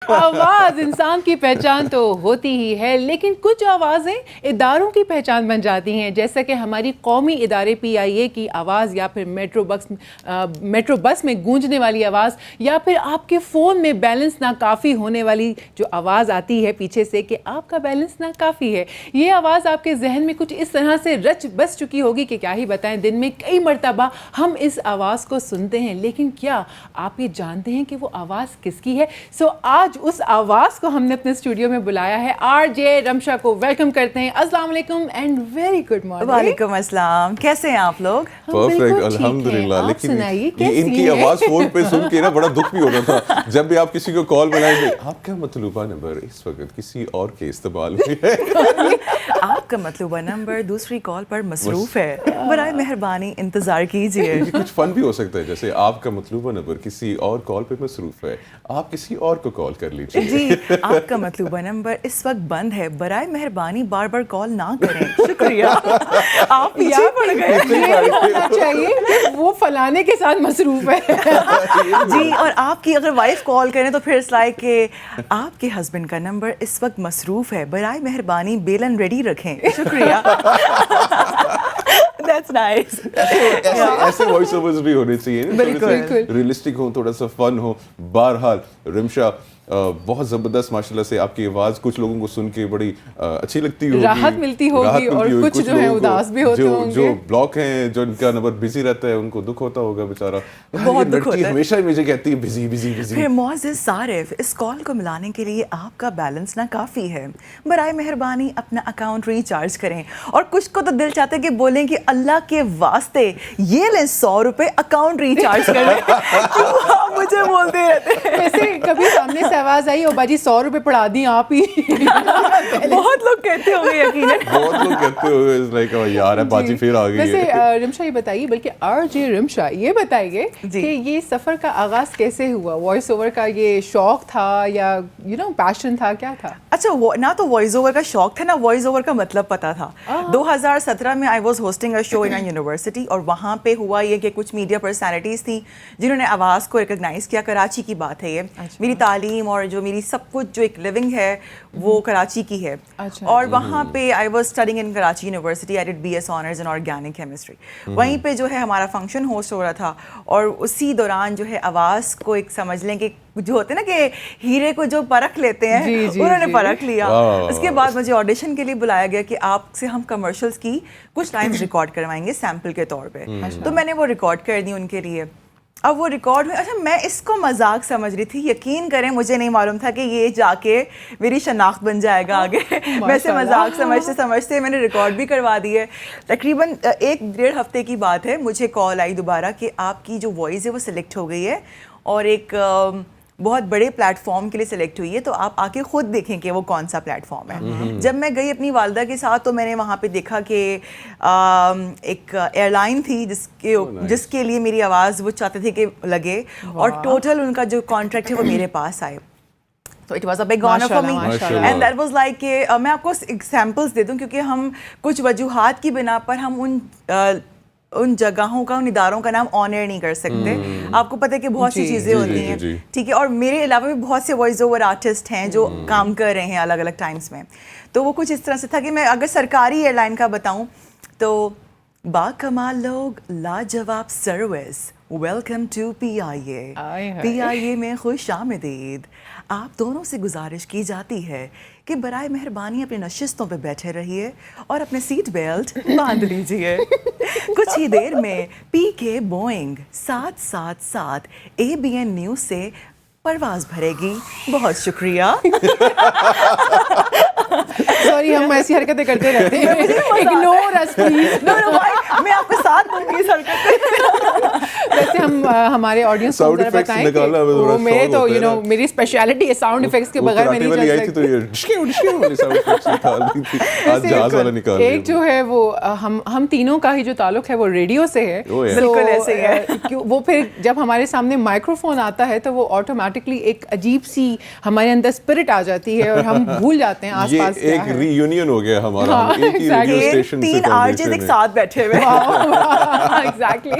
آواز انسان کی پہچان تو ہوتی ہی ہے، لیکن کچھ آوازیں اداروں کی پہچان بن جاتی ہیں، جیسا کہ ہماری قومی ادارے PIA کی آواز، یا پھر میٹرو بس میں گونجنے والی آواز، یا پھر آپ کے فون میں بیلنس ناکافی ہونے والی جو آواز آتی ہے پیچھے سے کہ آپ کا بیلنس ناکافی ہے۔ یہ آواز آپ کے ذہن میں کچھ اس طرح سے رچ بس چکی ہوگی کہ کیا ہی بتائیں، دن میں کئی مرتبہ ہم اس آواز کو سنتے ہیں، لیکن کیا آپ یہ جانتے ہیں کہ وہ آواز کس کی ہے؟ آج اس آواز کو ہم نے اپنے اسٹوڈیو میں بلایا ہے۔ RJ رمشا کو ویلکم کرتے ہیں۔ السلام علیکم اینڈ ویری گڈ مارننگ۔ وعلیکم السلام، کیسے ہیں آپ لوگ؟ پرفیکٹ، الحمدللہ۔ لیکن ان کی آواز فون پہ سن کے نا بڑا دکھ بھی ہوتا تھا جب بھی آپ کسی کو کال ملائیں گے، آپ کا مطلوبہ نمبر اس وقت کسی اور کے استعمال میں ہے، آپ کا مطلوبہ نمبر دوسری کال پر مصروف ہے، برائے مہربانی انتظار کیجیے۔ کچھ فن بھی ہو سکتا ہے، جیسے آپ کا مطلوبہ نمبر کسی اور کال پہ مصروف ہے، آپ کسی اور کو کال کر لیجیے۔ جی، آپ کا مطلوبہ نمبر اس وقت بند ہے، برائے مہربانی بار بار کال نہ کریں، شکریہ۔ آپ پیچھے پڑ گئے۔ یہ ہونا چاہیے کہ وہ فلانے کے ساتھ مصروف ہے۔ جی، اور آپ کی اگر وائف کال کریں تو پھر اس لائک کہ آپ کے ہسبینڈ کا نمبر اس وقت مصروف ہے، برائے مہربانی بیلن ریڈی رکھیں، شکریہ۔ That's nice۔ ایسے وائس اوورز بھی ہونے چاہیے، بالکل ریئلسٹک ہو، تھوڑا سا فن ہو۔ بہرحال رمشا، بہت زبردست ماشاءاللہ سے آپ کی آواز کچھ لوگوں کو سن کے بڑی اچھی لگتی ہوگی، راحت ملتی ہوگی، اور کچھ جو ہے اداس بھی ہوتے ہوں گے، جو بلاک ہیں، جو ان کا نمبر بزی رہتا ہے، ان کو دکھ ہوتا ہوگا بیچارہ۔ بہت دکھ ہوتا ہے، ہمیشہ مجھے کہتی ہے بزی بزی بزی۔ پھر معزز صارف، اس کال کو ملانے کے لیے آپ کا بیلنس نہ کافی ہے، برائے مہربانی اپنا اکاؤنٹ ریچارج کریں۔ اور کچھ کو تو دل چاہتا ہے کہ بولیں کہ اللہ کے واسطے یہ لیں 100 روپے اکاؤنٹ ریچارج کریں، کیوں آپ مجھے بولتے رہتے ہیں؟ ویسے کبھی سامنے سے آواز آئی ہو باجی 100 روپے پڑھا دیں آپ ہی؟ بہت لوگ کہتے ہوں گے، یقیناً بہت لوگ کہتے ہوئے یار ہے باجی پھر آ گئی ہے۔ ویسے رمشا یہ بتائیے، بلکہ RJ رمشا یہ بتائیے کہ یہ سفر کا آغاز کیسے ہوا؟ وائس اوور کا یہ شوق تھا یا پیشن تھا، کیا تھا؟ اچھا، نہ تو وائس اوور کا شوق تھا، نہ وائس اوور کا مطلب پتا تھا۔ 2017 میں I was hosting a show in university, اور وہاں پہ ہوا یہ کہ کچھ میڈیا پرسنالٹیز تھیں جنہوں نے آواز کو ریکگنائز کیا۔ کراچی کی بات ہے یہ، میری تعلیم اور جو میری سب کچھ جو ایک لیونگ ہے وہ کراچی کی ہے، اور وہاں پہ I was studying in Karachi university, I did BS honours in organic chemistry. وہیں پہ جو ہے ہمارا فنکشن ہوسٹ ہو رہا تھا، اور اسی دوران جو ہے آواز کو ایک سمجھ لیں کہ جو ہوتے ہیں نا کہ ہیرے کو جو پرکھ لیتے ہیں، انہوں نے پرکھ لیا۔ اس کے بعد مجھے آڈیشن کے لیے بلایا گیا کہ آپ سے ہم کمرشلس کی کچھ لائنز ریکارڈ کروائیں گے سیمپل کے طور پہ، تو میں نے وہ ریکارڈ کر دی ان کے لیے۔ اب وہ ریکارڈ میں، اچھا میں اس کو مذاق سمجھ رہی تھی، یقین کریں مجھے نہیں معلوم تھا کہ یہ جا کے میری شناخت بن جائے گا آگے۔ میں سے مذاق سمجھتے سمجھتے میں نے ریکارڈ بھی کروا دی ہے۔ تقریباً 1-1.5 ہفتے کی بات ہے، مجھے کال آئی دوبارہ کہ آپ کی جو وائس ہے وہ سلیکٹ ہو گئی ہے، اور ایک بہت بڑے پلیٹ فارم کے لیے سلیکٹ ہوئی ہے، تو آپ آ کے خود دیکھیں کہ وہ کون سا پلیٹ فارم ہے۔ جب میں گئی اپنی والدہ کے ساتھ تو میں نے وہاں پہ دیکھا کہ ایک ایئر لائن تھی جس کے لیے میری آواز وہ چاہتے تھے کہ لگے، اور ٹوٹل ان کا جو کانٹریکٹ ہے وہ میرے پاس آئے۔ تو it was a big honour for me, and that was like کہ میں آپ کو ایگزامپلس دے دوں، کیونکہ ہم کچھ وجوہات کی بنا پر ہم ان جگہوں کا، ان اداروں کا نام آنر نہیں کر سکتے۔ آپ کو پتہ ہے کہ بہت سی چیزیں ہوتی ہیں، ٹھیک ہے، اور میرے علاوہ بھی بہت سے وائس اوور آرٹسٹ ہیں جو کام کر رہے ہیں الگ الگ ٹائمس میں۔ تو وہ کچھ اس طرح سے تھا کہ میں اگر سرکاری ایئر لائن کا بتاؤں تو با کمال لوگ، لاجواب سروس، ویلکم ٹو PIA میں خوش آمدید۔ آپ دونوں سے گزارش کی جاتی ہے کہ برائے مہربانی اپنی نشستوں پہ بیٹھے رہیے اور اپنے سیٹ بیلٹ باندھ لیجیے۔ کچھ ہی دیر میں PK بوئنگ 777 ABN نیوز سے پرواز بھرے گی۔ بہت شکریہ۔ سوری، ہم ایسی حرکتیں کرتے رہتے ہیں، اگنور اس پلیز۔ میں آپ کے ساتھ دوں گی اس حرکت۔ ویسے ہم ہمارے آڈینس کو ذرا بتائیں کہ میرے تو میری اسپیشلٹی ہے ساؤنڈ افیکٹس کے بغیر میں نہیں چل سکتی۔ ایک جو ہے وہ ہم تینوں کا ہی جو تعلق ہے وہ ریڈیو سے ہے، بالکل ایسے ہی ہے۔ وہ پھر جب ہمارے سامنے مائکرو فون آتا ہے تو وہ آٹومیٹکلی ایک عجیب سی ہمارے اندر اسپرٹ آ جاتی ہے، اور ہم بھول جاتے ہیں آس پاس کیا ہے۔ ایک ری یونین ہو گیا ہمارا، ایک ہی ریڈیو اسٹیشن سے 3 RJs ایک ساتھ بیٹھے ہوئے، exactly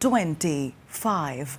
25,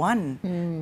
1,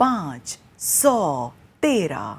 513,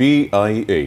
PIA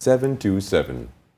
727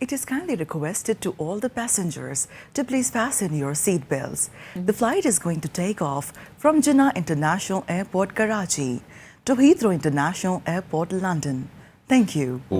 it is kindly requested to all the passengers to please fasten your seat belts. The flight is going to take off from Jinnah International Airport, Karachi to Heathrow International Airport, London. Thank you.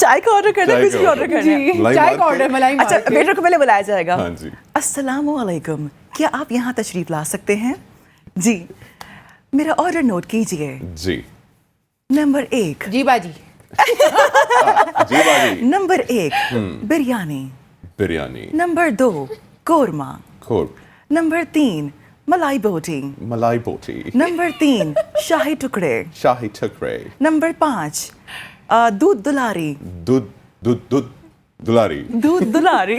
چائے کا order کرنا ہے, کچھ بھی order کرنا ہے. جی ملائی چائے مار کا کے؟ آرڈر ملائی اچھا مار کے. ویٹر کو پہلے بلایا جائے گا. ہاں جی. السلام علیکم, کیا آپ یہاں تشریف لا سکتے ہیں؟ جی میرا آرڈر نوٹ کیجئے. جی نمبر 1, جی باجی. جی باجی. نمبر 1 بریانی. بریانی. نمبر 2 قورمہ. کھور. نمبر 3 ملائی بوٹی. ملائی بوٹی. نمبر 3 شاہی ٹکڑے. شاہی ٹکڑے. نمبر 5 دودھ دلاری. دودھ دلاری. دودھ دلاری.